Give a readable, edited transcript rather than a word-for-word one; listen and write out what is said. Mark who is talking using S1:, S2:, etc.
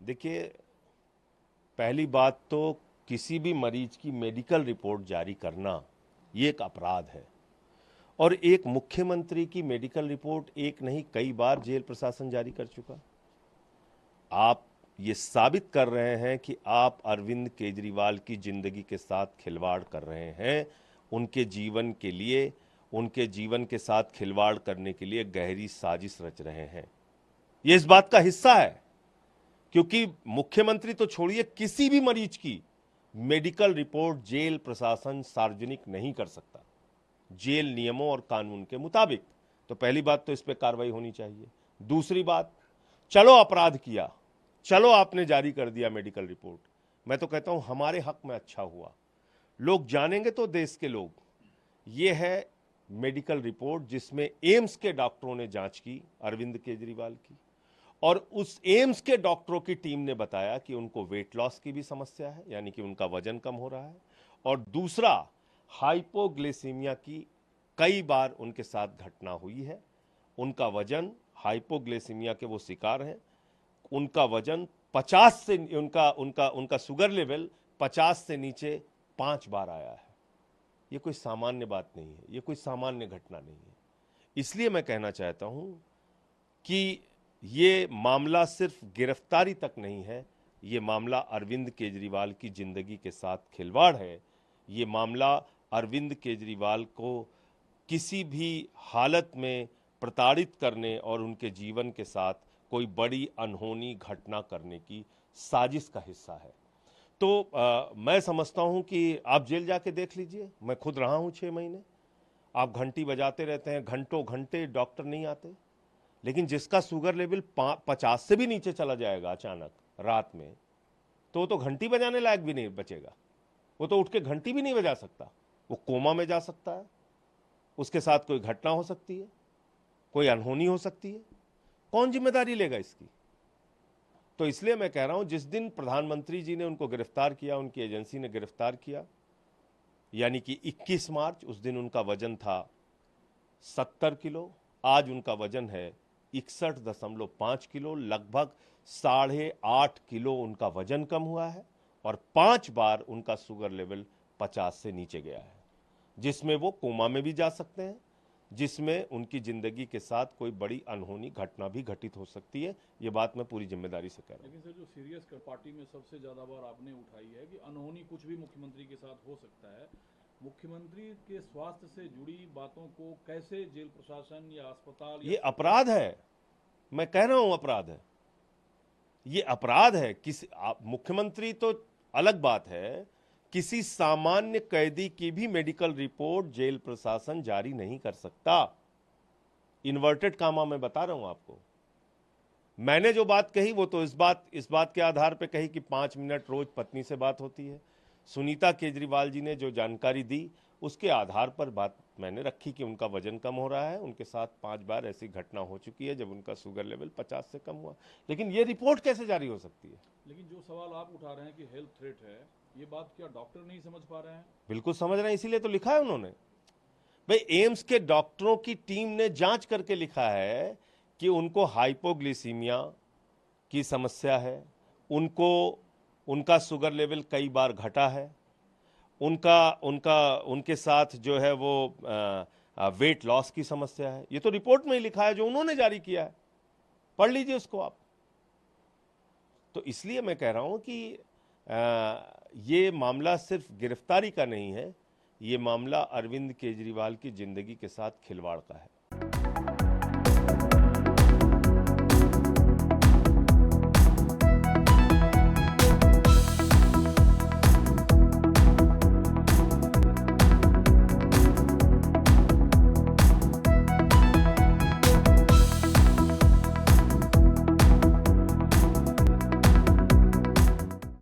S1: देखिए, पहली बात तो किसी भी मरीज की मेडिकल रिपोर्ट जारी करना ये एक अपराध है और एक मुख्यमंत्री की मेडिकल रिपोर्ट एक नहीं कई बार जेल प्रशासन जारी कर चुका। आप ये साबित कर रहे हैं कि आप अरविंद केजरीवाल की जिंदगी के साथ खिलवाड़ कर रहे हैं, उनके जीवन के लिए, उनके जीवन के साथ खिलवाड़ करने के लिए गहरी साजिश रच रहे हैं। ये इस बात का हिस्सा है क्योंकि मुख्यमंत्री तो छोड़िए, किसी भी मरीज की मेडिकल रिपोर्ट जेल प्रशासन सार्वजनिक नहीं कर सकता जेल नियमों और कानून के मुताबिक। तो पहली बात तो इस पे कार्रवाई होनी चाहिए। दूसरी बात, चलो अपराध किया, चलो आपने जारी कर दिया मेडिकल रिपोर्ट, मैं तो कहता हूं हमारे हक में अच्छा हुआ। लोग जानेंगे तो देश के लोग, ये है मेडिकल रिपोर्ट जिसमें एम्स के डॉक्टरों ने जांच की अरविंद केजरीवाल की, और उस एम्स के डॉक्टरों की टीम ने बताया कि उनको वेट लॉस की भी समस्या है, यानी कि उनका वजन कम हो रहा है, और दूसरा हाइपोग्लिसीमिया की कई बार उनके साथ घटना हुई है। उनका वजन, हाइपोग्लिसीमिया के वो शिकार हैं, उनका वजन 50 से उनका उनका उनका शुगर लेवल 50 से नीचे 5 बार आया है। ये कोई सामान्य बात नहीं है, ये कोई सामान्य घटना नहीं है। इसलिए मैं कहना चाहता हूं कि ये मामला सिर्फ गिरफ्तारी तक नहीं है, ये मामला अरविंद केजरीवाल की जिंदगी के साथ खिलवाड़ है। ये मामला अरविंद केजरीवाल को किसी भी हालत में प्रताड़ित करने और उनके जीवन के साथ कोई बड़ी अनहोनी घटना करने की साजिश का हिस्सा है। तो मैं समझता हूं कि आप जेल जाके देख लीजिए, मैं खुद रहा हूं 6 महीने। आप घंटी बजाते रहते हैं, घंटों घंटे डॉक्टर नहीं आते, लेकिन जिसका शुगर लेवल 50 से भी नीचे चला जाएगा अचानक रात में, तो घंटी बजाने लायक भी नहीं बचेगा। वो तो उठ के घंटी भी नहीं बजा सकता, वो कोमा में जा सकता है, उसके साथ कोई घटना हो सकती है, कोई अनहोनी हो सकती है। कौन जिम्मेदारी लेगा इसकी? तो इसलिए मैं कह रहा हूं, जिस दिन प्रधानमंत्री जी ने उनको गिरफ्तार किया, उनकी एजेंसी ने गिरफ्तार किया, यानी कि 21 मार्च, उस दिन उनका वजन था 70 किलो, आज उनका वजन है 61.5 किलो, लगभग 8.5 किलो उनका वजन कम हुआ है, और 5 बार उनका शुगर लेवल 50 से नीचे गया है, जिसमें वो कोमा में भी जा सकते हैं, जिसमें उनकी जिंदगी के साथ कोई बड़ी अनहोनी घटना भी घटित हो सकती है। ये बात मैं पूरी जिम्मेदारी से कह रहा हूं।
S2: लेकिन सर, जो सीरियस पार्टी में सबसे ज्यादा बार आपने उठाई है कि अनहोनी कुछ भी मुख्यमंत्री के साथ हो सकता है, मुख्यमंत्री के स्वास्थ्य से जुड़ी बातों को कैसे जेल प्रशासन या अस्पताल
S1: ये अपराध है, मैं कह रहा हूं अपराध है, ये अपराध है। मुख्यमंत्री तो अलग बात है, किसी सामान्य कैदी की भी मेडिकल रिपोर्ट जेल प्रशासन जारी नहीं कर सकता। इन्वर्टेड कामा मैं बता रहा हूं आपको। मैंने जो बात कही वो तो इस बात के आधार पे कही कि 5 मिनट रोज पत्नी से बात होती है। सुनीता केजरीवाल जी ने जो जानकारी दी उसके आधार पर बात मैंने रखी कि उनका वजन कम हो रहा है, उनके साथ 5 बार ऐसी घटना हो चुकी है जब उनका शुगर लेवल 50 से कम हुआ। लेकिन ये रिपोर्ट कैसे जारी हो सकती है?
S2: लेकिन जो सवाल आप उठा रहे हैं कि हेल्थ थ्रेट है, ये बात क्या डॉक्टर नहीं समझ पा रहे हैं?
S1: बिल्कुल समझ रहे हैं, इसीलिए तो लिखा है उन्होंने। भाई, एम्स के डॉक्टरों की टीम ने जांच करके लिखा है कि उनको हाइपोग्लिसीमिया की समस्या है, उनका शुगर लेवल कई बार घटा है, उनके साथ जो है वो वेट लॉस की समस्या है। ये तो रिपोर्ट में ही लिखा है जो उन्होंने जारी किया है, पढ़ लीजिए उसको आप। तो इसलिए मैं कह रहा हूं कि ये मामला सिर्फ गिरफ्तारी का नहीं है, ये मामला अरविंद केजरीवाल की जिंदगी के साथ खिलवाड़ का है।